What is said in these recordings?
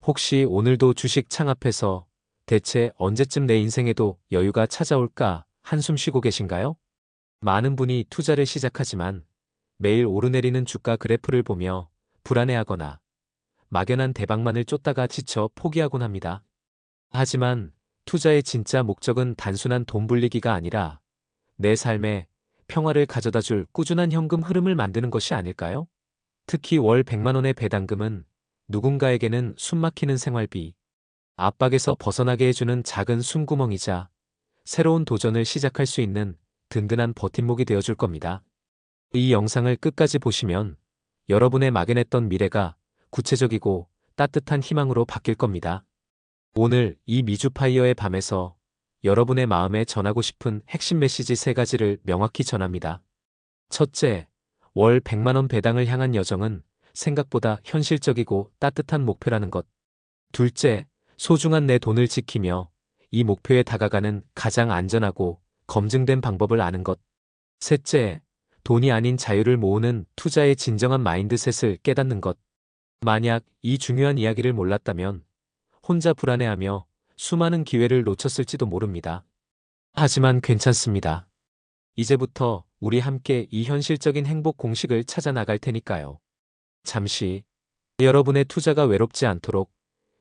혹시 오늘도 주식 창업해서 대체 언제쯤 내 인생에도 여유가 찾아올까 한숨 쉬고 계신가요? 많은 분이 투자를 시작하지만 매일 오르내리는 주가 그래프를 보며 불안해하거나 막연한 대박만을 쫓다가 지쳐 포기하곤 합니다. 하지만 투자의 진짜 목적은 단순한 돈 불리기가 아니라 내 삶에 평화를 가져다 줄 꾸준한 현금 흐름을 만드는 것이 아닐까요? 특히 월 100만 원의 배당금은 누군가에게는 숨막히는 생활비, 압박에서 벗어나게 해주는 작은 숨구멍이자 새로운 도전을 시작할 수 있는 든든한 버팀목이 되어줄 겁니다. 이 영상을 끝까지 보시면 여러분의 막연했던 미래가 구체적이고 따뜻한 희망으로 바뀔 겁니다. 오늘 이 미주파이어의 밤에서 여러분의 마음에 전하고 싶은 핵심 메시지 3가지를 명확히 전합니다. 첫째, 월 100만 원 배당을 향한 여정은 생각보다 현실적이고 따뜻한 목표라는 것. 둘째, 소중한 내 돈을 지키며 이 목표에 다가가는 가장 안전하고 검증된 방법을 아는 것. 셋째, 돈이 아닌 자유를 모으는 투자의 진정한 마인드셋을 깨닫는 것. 만약 이 중요한 이야기를 몰랐다면 혼자 불안해하며 수많은 기회를 놓쳤을지도 모릅니다. 하지만 괜찮습니다. 이제부터 우리 함께 이 현실적인 행복 공식을 찾아 나갈 테니까요. 잠시 여러분의 투자가 외롭지 않도록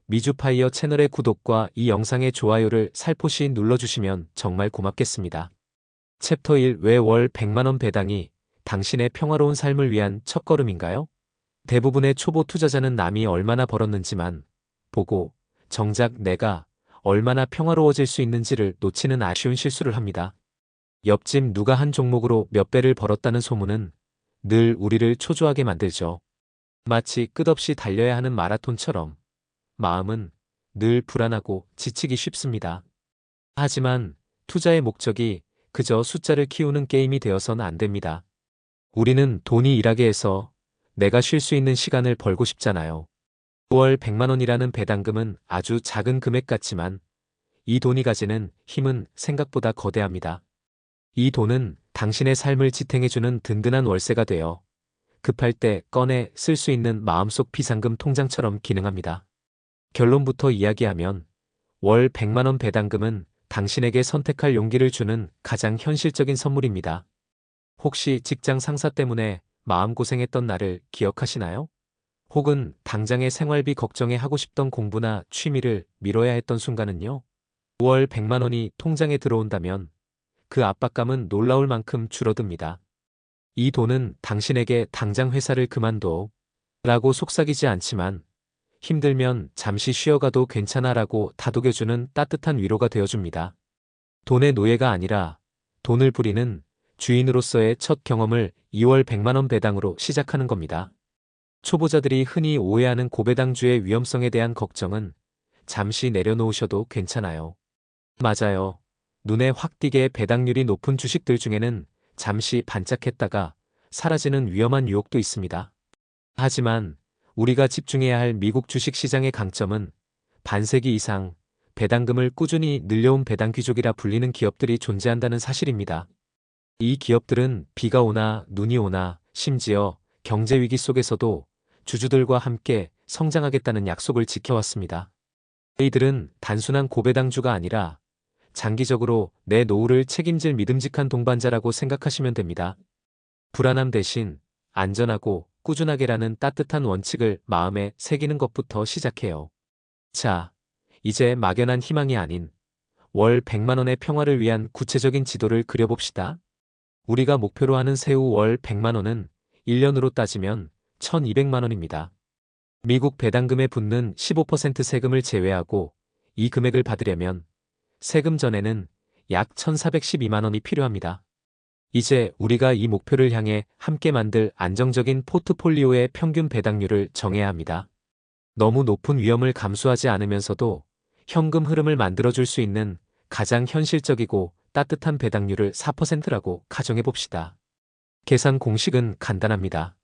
미주파이어 채널의 구독과 이 영상의 좋아요를 살포시 눌러주시면 정말 고맙겠습니다. 챕터 1. 왜 월 100만 원 배당이 당신의 평화로운 삶을 위한 첫걸음인가요? 대부분의 초보 투자자는 남이 얼마나 벌었는지만 보고 정작 내가 얼마나 평화로워질 수 있는지를 놓치는 아쉬운 실수를 합니다. 옆집 누가 한 종목으로 몇 배를 벌었다는 소문은 늘 우리를 초조하게 만들죠. 마치 끝없이 달려야 하는 마라톤처럼 마음은 늘 불안하고 지치기 쉽습니다. 하지만 투자의 목적이 그저 숫자를 키우는 게임이 되어서는 안 됩니다. 우리는 돈이 일하게 해서 내가 쉴 수 있는 시간을 벌고 싶잖아요. 9월 100만 원이라는 배당금은 아주 작은 금액 같지만 이 돈이 가지는 힘은 생각보다 거대합니다. 이 돈은 당신의 삶을 지탱해주는 든든한 월세가 되어 급할 때 꺼내 쓸 수 있는 마음속 비상금 통장처럼 기능합니다. 결론부터 이야기하면 월 100만 원 배당금은 당신에게 선택할 용기를 주는 가장 현실적인 선물입니다. 혹시 직장 상사 때문에 마음고생했던 날을 기억하시나요? 혹은 당장의 생활비 걱정에 하고 싶던 공부나 취미를 미뤄야 했던 순간은요? 월 100만 원이 통장에 들어온다면 그 압박감은 놀라울 만큼 줄어듭니다. 이 돈은 당신에게 당장 회사를 그만둬 라고 속삭이지 않지만 힘들면 잠시 쉬어가도 괜찮아라고 다독여주는 따뜻한 위로가 되어줍니다. 돈의 노예가 아니라 돈을 부리는 주인으로서의 첫 경험을 2월 100만 원 배당으로 시작하는 겁니다. 초보자들이 흔히 오해하는 고배당주의 위험성에 대한 걱정은 잠시 내려놓으셔도 괜찮아요. 맞아요. 눈에 확 띄게 배당률이 높은 주식들 중에는 잠시 반짝했다가 사라지는 위험한 유혹도 있습니다. 하지만 우리가 집중해야 할 미국 주식시장의 강점은 반세기 이상 배당금을 꾸준히 늘려온 배당 귀족이라 불리는 기업들이 존재한다는 사실입니다. 이 기업들은 비가 오나 눈이 오나 심지어 경제 위기 속에서도 주주들과 함께 성장하겠다는 약속을 지켜왔습니다. 이들은 단순한 고배당주가 아니라 장기적으로 내 노후를 책임질 믿음직한 동반자라고 생각하시면 됩니다. 불안함 대신 안전하고 꾸준하게라는 따뜻한 원칙을 마음에 새기는 것부터 시작해요. 자, 이제 막연한 희망이 아닌 월 100만 원의 평화를 위한 구체적인 지도를 그려봅시다. 우리가 목표로 하는 세후 월 100만 원은 1년으로 따지면 1200만 원입니다. 미국 배당금에 붙는 15% 세금을 제외하고 이 금액을 받으려면 세금 전에는 약 1412만 원이 필요합니다. 이제 우리가 이 목표를 향해 함께 만들 안정적인 포트폴리오의 평균 배당률을 정해야 합니다. 너무 높은 위험을 감수하지 않으면서도 현금 흐름을 만들어줄 수 있는 가장 현실적이고 따뜻한 배당률을 4%라고 가정해봅시다. 계산 공식은 간단합니다.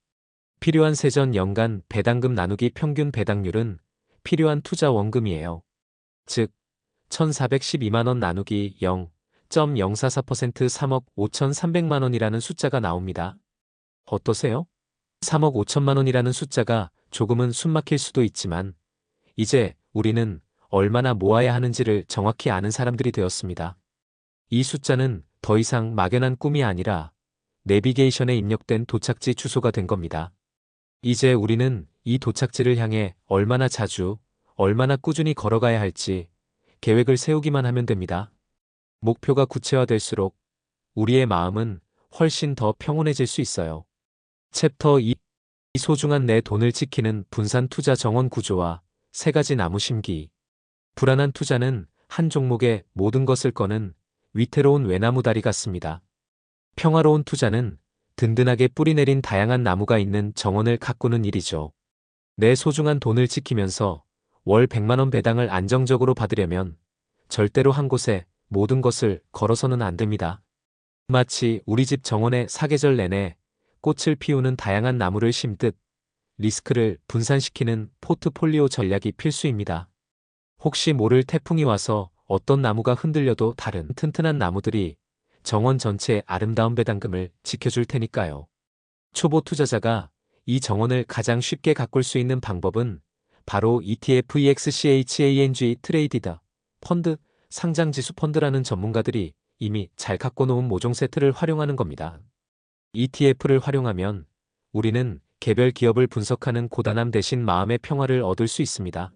필요한 세전 연간 배당금 나누기 평균 배당률은 필요한 투자 원금이에요. 즉 1412만 원 나누기 0.044% 3억 5,300만 원이라는 숫자가 나옵니다. 어떠세요? 3억 5천만 원이라는 숫자가 조금은 숨막힐 수도 있지만 이제 우리는 얼마나 모아야 하는지를 정확히 아는 사람들이 되었습니다. 이 숫자는 더 이상 막연한 꿈이 아니라 내비게이션에 입력된 도착지 주소가 된 겁니다. 이제 우리는 이 도착지를 향해 얼마나 자주, 얼마나 꾸준히 걸어가야 할지 계획을 세우기만 하면 됩니다. 목표가 구체화될수록 우리의 마음은 훨씬 더 평온해질 수 있어요. 챕터 2. 소중한 내 돈을 지키는 분산 투자 정원 구조와 3가지 나무 심기. 불안한 투자는 한 종목에 모든 것을 거는 위태로운 외나무 다리 같습니다. 평화로운 투자는 든든하게 뿌리 내린 다양한 나무가 있는 정원을 가꾸는 일이죠. 내 소중한 돈을 지키면서 월 100만 원 배당을 안정적으로 받으려면 절대로 한 곳에 모든 것을 걸어서는 안 됩니다. 마치 우리 집 정원에 사계절 내내 꽃을 피우는 다양한 나무를 심듯 리스크를 분산시키는 포트폴리오 전략이 필수입니다. 혹시 모를 태풍이 와서 어떤 나무가 흔들려도 다른 튼튼한 나무들이 정원 전체의 아름다운 배당금을 지켜줄 테니까요. 초보 투자자가 이 정원을 가장 쉽게 가꿀 수 있는 방법은 바로 ETF EXCHANG 트레이디드 펀드, 상장지수 펀드라는 전문가들이 이미 잘 갖고 놓은 모종 세트를 활용하는 겁니다. ETF를 활용하면 우리는 개별 기업을 분석하는 고단함 대신 마음의 평화를 얻을 수 있습니다.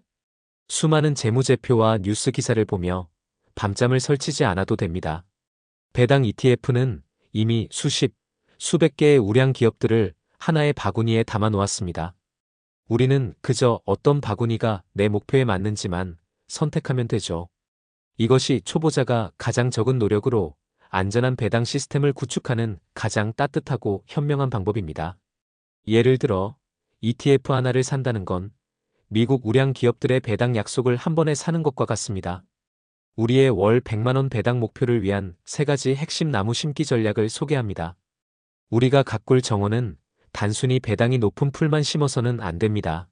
수많은 재무제표와 뉴스 기사를 보며 밤잠을 설치지 않아도 됩니다. 배당 ETF는 이미 수십, 수백 개의 우량 기업들을 하나의 바구니에 담아 놓았습니다. 우리는 그저 어떤 바구니가 내 목표에 맞는지만 선택하면 되죠. 이것이 초보자가 가장 적은 노력으로 안전한 배당 시스템을 구축하는 가장 따뜻하고 현명한 방법입니다. 예를 들어 ETF 하나를 산다는 건 미국 우량 기업들의 배당 약속을 한 번에 사는 것과 같습니다. 우리의 월 100만 원 배당 목표를 위한 3가지 핵심 나무 심기 전략을 소개합니다. 우리가 가꿀 정원은 단순히 배당이 높은 풀만 심어서는 안 됩니다.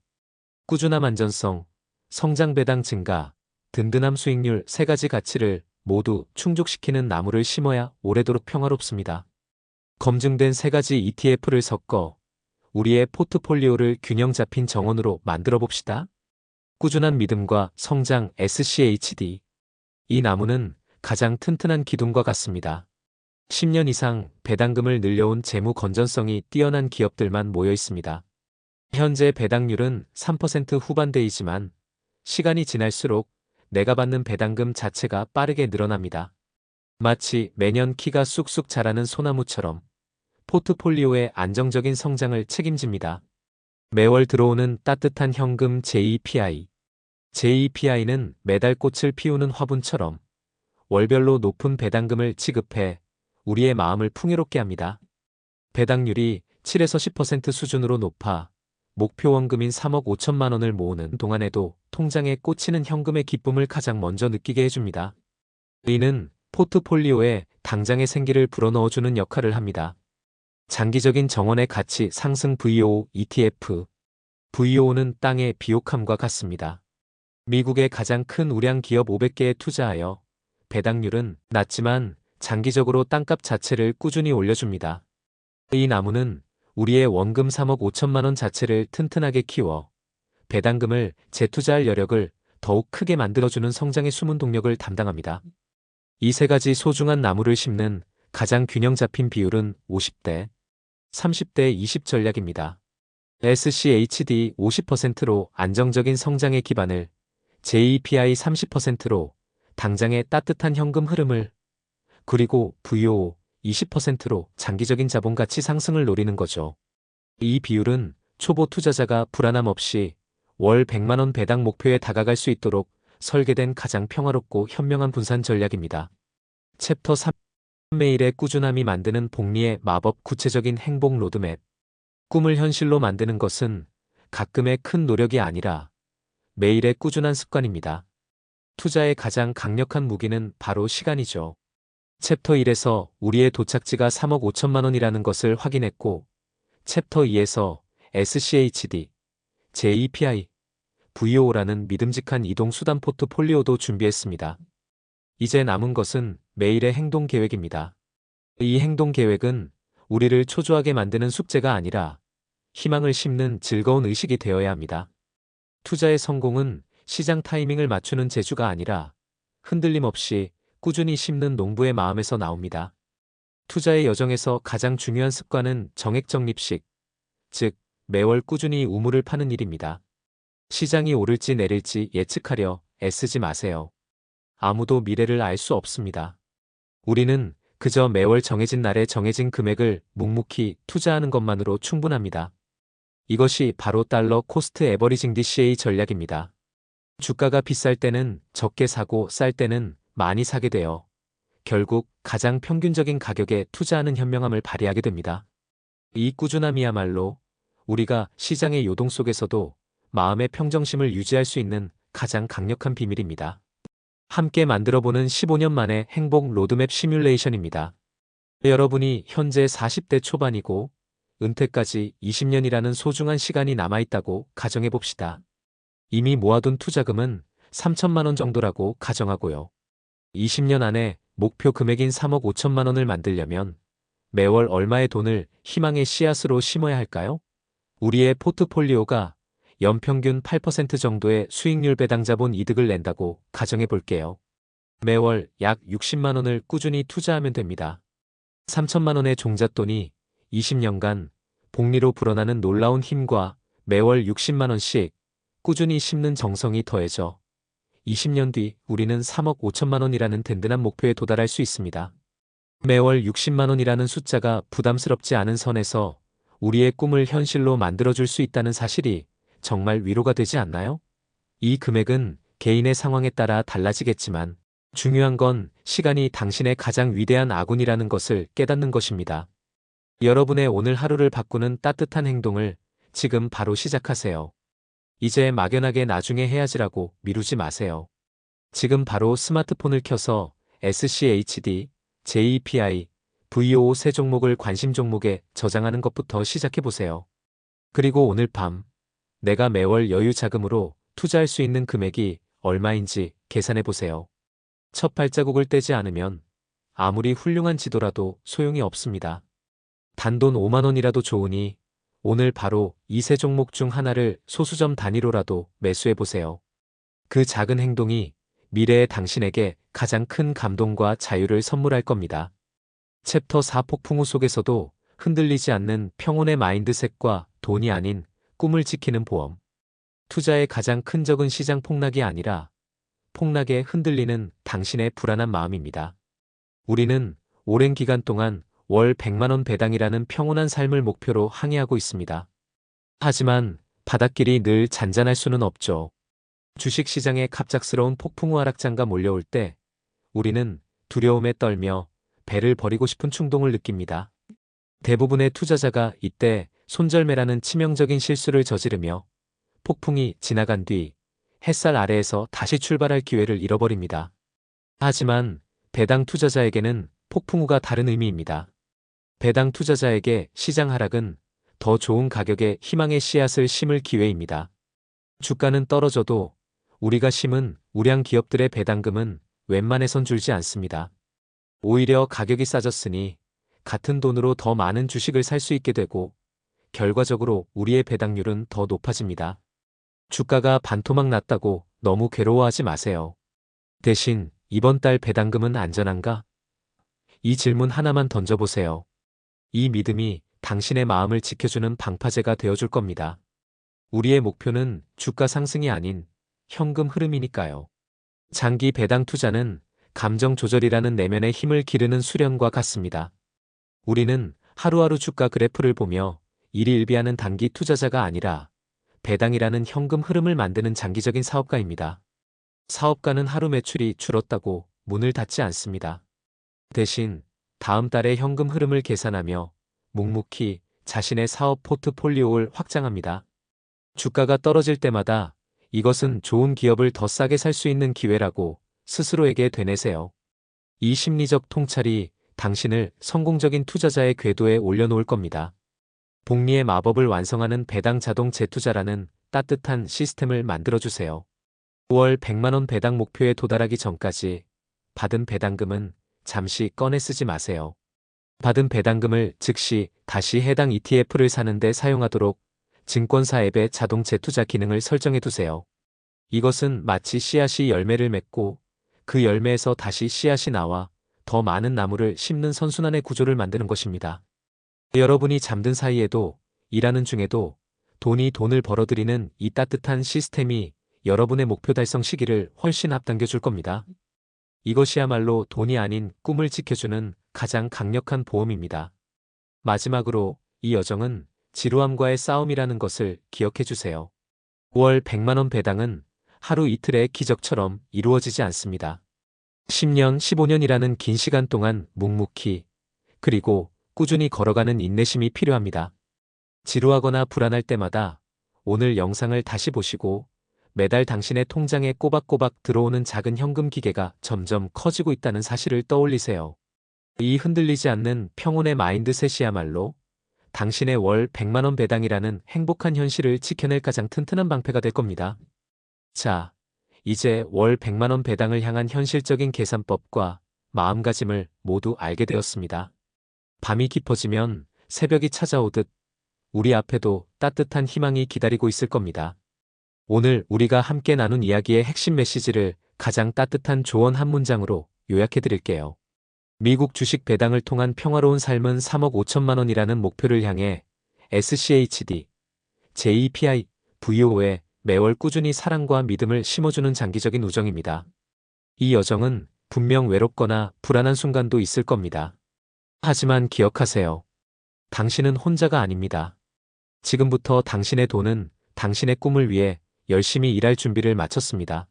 꾸준함 안전성, 성장 배당 증가, 든든함 수익률 3가지 가치를 모두 충족시키는 나무를 심어야 오래도록 평화롭습니다. 검증된 3가지 ETF를 섞어 우리의 포트폴리오를 균형 잡힌 정원으로 만들어 봅시다. 꾸준한 믿음과 성장 SCHD. 이 나무는 가장 튼튼한 기둥과 같습니다. 10년 이상 배당금을 늘려온 재무 건전성이 뛰어난 기업들만 모여 있습니다. 현재 배당률은 3% 후반대이지만 시간이 지날수록 내가 받는 배당금 자체가 빠르게 늘어납니다. 마치 매년 키가 쑥쑥 자라는 소나무처럼 포트폴리오의 안정적인 성장을 책임집니다. 매월 들어오는 따뜻한 현금 JEPI. JEPI는 매달 꽃을 피우는 화분처럼 월별로 높은 배당금을 지급해 우리의 마음을 풍요롭게 합니다. 배당률이 7에서 10% 수준으로 높아 목표 원금인 3억 5천만 원을 모으는 동안에도 통장에 꽂히는 현금의 기쁨을 가장 먼저 느끼게 해줍니다. 이는 포트폴리오에 당장의 생기를 불어넣어주는 역할을 합니다. 장기적인 정원의 가치 상승 VOO ETF. VOO는 땅의 비옥함과 같습니다. 미국의 가장 큰 우량 기업 500개에 투자하여 배당률은 낮지만 장기적으로 땅값 자체를 꾸준히 올려줍니다. 이 나무는 우리의 원금 3억 5천만 원 자체를 튼튼하게 키워 배당금을 재투자할 여력을 더욱 크게 만들어주는 성장의 숨은 동력을 담당합니다. 이 3가지 소중한 나무를 심는 가장 균형 잡힌 비율은 50대, 30대 20 전략입니다. SCHD 50%로 안정적인 성장의 기반을, JEPI 30%로 당장의 따뜻한 현금 흐름을, 그리고 VOO 20%로 장기적인 자본 가치 상승을 노리는 거죠. 이 비율은 초보 투자자가 불안함 없이 월 100만 원 배당 목표에 다가갈 수 있도록 설계된 가장 평화롭고 현명한 분산 전략입니다. 챕터 3. 매일의 꾸준함이 만드는 복리의 마법. 구체적인 행복 로드맵. 꿈을 현실로 만드는 것은 가끔의 큰 노력이 아니라 매일의 꾸준한 습관입니다. 투자의 가장 강력한 무기는 바로 시간이죠. 챕터 1에서 우리의 도착지가 3억 5천만 원이라는 것을 확인했고, 챕터 2에서 SCHD, JEPI, VOO라는 믿음직한 이동 수단 포트폴리오도 준비했습니다. 이제 남은 것은 매일의 행동 계획입니다. 이 행동 계획은 우리를 초조하게 만드는 숙제가 아니라 희망을 심는 즐거운 의식이 되어야 합니다. 투자의 성공은 시장 타이밍을 맞추는 재주가 아니라 흔들림 없이 꾸준히 심는 농부의 마음에서 나옵니다. 투자의 여정에서 가장 중요한 습관은 정액 적립식, 즉 매월 꾸준히 우물을 파는 일입니다. 시장이 오를지 내릴지 예측하려 애쓰지 마세요. 아무도 미래를 알 수 없습니다. 우리는 그저 매월 정해진 날에 정해진 금액을 묵묵히 투자하는 것만으로 충분합니다. 이것이 바로 달러 코스트 에버리징 DCA 전략입니다. 주가가 비쌀 때는 적게 사고 쌀 때는 많이 사게 되어 결국 가장 평균적인 가격에 투자하는 현명함을 발휘하게 됩니다. 이 꾸준함이야말로 우리가 시장의 요동 속에서도 마음의 평정심을 유지할 수 있는 가장 강력한 비밀입니다. 함께 만들어보는 15년 만의 행복 로드맵 시뮬레이션입니다. 여러분이 현재 40대 초반이고 은퇴까지 20년이라는 소중한 시간이 남아있다고 가정해봅시다. 이미 모아둔 투자금은 3천만 원 정도라고 가정하고요. 20년 안에 목표 금액인 3억 5천만 원을 만들려면 매월 얼마의 돈을 희망의 씨앗으로 심어야 할까요? 우리의 포트폴리오가 연평균 8% 정도의 수익률 배당 자본 이득을 낸다고 가정해 볼게요. 매월 약 60만 원을 꾸준히 투자하면 됩니다. 3천만 원의 종잣돈이 20년간 복리로 불어나는 놀라운 힘과 매월 60만 원씩 꾸준히 심는 정성이 더해져 20년 뒤 우리는 3억 5천만 원이라는 든든한 목표에 도달할 수 있습니다. 매월 60만 원이라는 숫자가 부담스럽지 않은 선에서 우리의 꿈을 현실로 만들어줄 수 있다는 사실이 정말 위로가 되지 않나요? 이 금액은 개인의 상황에 따라 달라지겠지만 중요한 건 시간이 당신의 가장 위대한 아군이라는 것을 깨닫는 것입니다. 여러분의 오늘 하루를 바꾸는 따뜻한 행동을 지금 바로 시작하세요. 이제 막연하게 나중에 해야지라고 미루지 마세요. 지금 바로 스마트폰을 켜서 SCHD, JEPI, VOO 세 종목을 관심 종목에 저장하는 것부터 시작해보세요. 그리고 오늘 밤 내가 매월 여유 자금으로 투자할 수 있는 금액이 얼마인지 계산해보세요. 첫 발자국을 떼지 않으면 아무리 훌륭한 지도라도 소용이 없습니다. 단돈 5만 원이라도 좋으니 오늘 바로 이 세 종목 중 하나를 소수점 단위로라도 매수해보세요. 그 작은 행동이 미래의 당신에게 가장 큰 감동과 자유를 선물할 겁니다. 챕터 4 폭풍우 속에서도 흔들리지 않는 평온의 마인드셋과 돈이 아닌 꿈을 지키는 보험. 투자의 가장 큰 적은 시장 폭락이 아니라 폭락에 흔들리는 당신의 불안한 마음입니다. 우리는 오랜 기간 동안 월 100만 원 배당이라는 평온한 삶을 목표로 항해하고 있습니다. 하지만 바닷길이 늘 잔잔할 수는 없죠. 주식시장의 갑작스러운 폭풍우 하락장가 몰려올 때 우리는 두려움에 떨며 배를 버리고 싶은 충동을 느낍니다. 대부분의 투자자가 이때 손절매라는 치명적인 실수를 저지르며 폭풍이 지나간 뒤 햇살 아래에서 다시 출발할 기회를 잃어버립니다. 하지만 배당 투자자에게는 폭풍우가 다른 의미입니다. 배당 투자자에게 시장 하락은 더 좋은 가격에 희망의 씨앗을 심을 기회입니다. 주가는 떨어져도 우리가 심은 우량 기업들의 배당금은 웬만해선 줄지 않습니다. 오히려 가격이 싸졌으니 같은 돈으로 더 많은 주식을 살 수 있게 되고 결과적으로 우리의 배당률은 더 높아집니다. 주가가 반토막 났다고 너무 괴로워하지 마세요. 대신 이번 달 배당금은 안전한가? 이 질문 하나만 던져보세요. 이 믿음이 당신의 마음을 지켜주는 방파제가 되어줄 겁니다. 우리의 목표는 주가 상승이 아닌 현금 흐름이니까요. 장기 배당 투자는 감정 조절이라는 내면의 힘을 기르는 수련과 같습니다. 우리는 하루하루 주가 그래프를 보며 일희일비하는 단기 투자자가 아니라 배당이라는 현금 흐름을 만드는 장기적인 사업가입니다. 사업가는 하루 매출이 줄었다고 문을 닫지 않습니다. 대신 다음 달의 현금 흐름을 계산하며 묵묵히 자신의 사업 포트폴리오를 확장합니다. 주가가 떨어질 때마다 이것은 좋은 기업을 더 싸게 살 수 있는 기회라고 스스로에게 되뇌세요. 이 심리적 통찰이 당신을 성공적인 투자자의 궤도에 올려놓을 겁니다. 복리의 마법을 완성하는 배당 자동 재투자라는 따뜻한 시스템을 만들어주세요. 5월 100만 원 배당 목표에 도달하기 전까지 받은 배당금은 잠시 꺼내 쓰지 마세요. 받은 배당금을 즉시 다시 해당 ETF를 사는 데 사용하도록 증권사 앱의 자동 재투자 기능을 설정해 두세요. 이것은 마치 씨앗이 열매를 맺고 그 열매에서 다시 씨앗이 나와 더 많은 나무를 심는 선순환의 구조를 만드는 것입니다. 여러분이 잠든 사이에도 일하는 중에도 돈을 벌어들이는 이 따뜻한 시스템이 여러분의 목표 달성 시기를 훨씬 앞당겨 줄 겁니다. 이것이야말로 돈이 아닌 꿈을 지켜주는 가장 강력한 보험입니다. 마지막으로 이 여정은 지루함과의 싸움이라는 것을 기억해 주세요. 월 100만 원 배당은 하루 이틀의 기적처럼 이루어지지 않습니다. 10년, 15년이라는 긴 시간 동안 묵묵히 그리고 꾸준히 걸어가는 인내심이 필요합니다. 지루하거나 불안할 때마다 오늘 영상을 다시 보시고 매달 당신의 통장에 꼬박꼬박 들어오는 작은 현금 기계가 점점 커지고 있다는 사실을 떠올리세요. 이 흔들리지 않는 평온의 마인드셋이야말로 당신의 월 100만 원 배당이라는 행복한 현실을 지켜낼 가장 튼튼한 방패가 될 겁니다. 자, 이제 월 100만 원 배당을 향한 현실적인 계산법과 마음가짐을 모두 알게 되었습니다. 밤이 깊어지면 새벽이 찾아오듯 우리 앞에도 따뜻한 희망이 기다리고 있을 겁니다. 오늘 우리가 함께 나눈 이야기의 핵심 메시지를 가장 따뜻한 조언 한 문장으로 요약해 드릴게요. 미국 주식 배당을 통한 평화로운 삶은 3억 5천만 원이라는 목표를 향해 SCHD, JEPI, VO에 매월 꾸준히 사랑과 믿음을 심어주는 장기적인 우정입니다. 이 여정은 분명 외롭거나 불안한 순간도 있을 겁니다. 하지만 기억하세요. 당신은 혼자가 아닙니다. 지금부터 당신의 돈은 당신의 꿈을 위해 열심히 일할 준비를 마쳤습니다.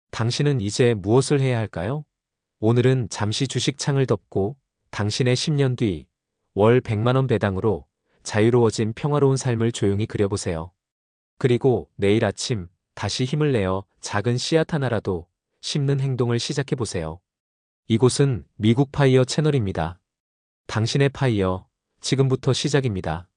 당신은 이제 무엇을 해야 할까요? 오늘은 잠시 주식 창을 덮고 당신의 10년 뒤 월 100만 원 배당으로 자유로워진 평화로운 삶을 조용히 그려보세요. 그리고 내일 아침 다시 힘을 내어 작은 씨앗 하나라도 심는 행동을 시작해보세요. 이곳은 미국 파이어 채널입니다. 당신의 파이어, 지금부터 시작입니다.